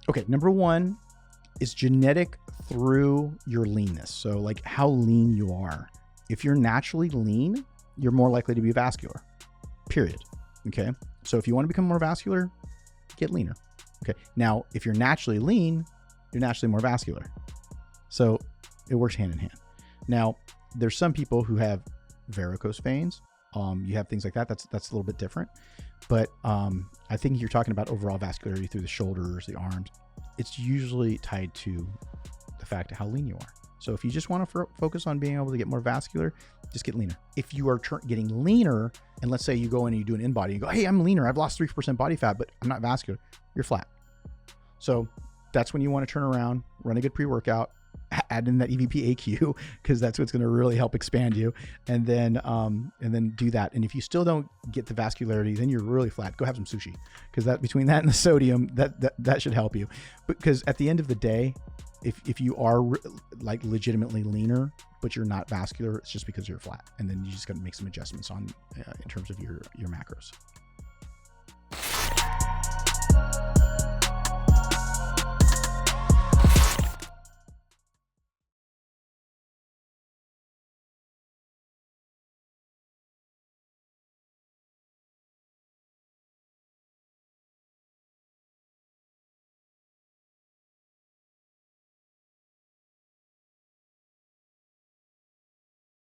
Okay, number one is genetic through your leanness. So like how lean you are. If you're naturally lean, you're more likely to be vascular, period. Okay. So if you want to become more vascular, get leaner. Okay. Now, if you're naturally lean, you're naturally more vascular. So it works hand in hand. Now, there's some people who have varicose veins. You have things like that. That's a little bit different. But I think you're talking about overall vascularity through the shoulders, the arms. It's usually tied to the fact of how lean you are. So if you just want to focus on being able to get more vascular, just get leaner. If you are getting leaner, and let's say you go in and you do an in-body, you go, hey, I'm leaner, I've lost 3% body fat, but I'm not vascular, you're flat. So that's when you want to turn around, run a good pre-workout, add in that EVP AQ, because that's what's going to really help expand you. And then do that. And if you still don't get the vascularity, then you're really flat. Go have some sushi, because that between that and the sodium, that should help you. Because at the end of the day, if you are like legitimately leaner, but you're not vascular, it's just because you're flat. And then you just got to make some adjustments on in terms of your macros.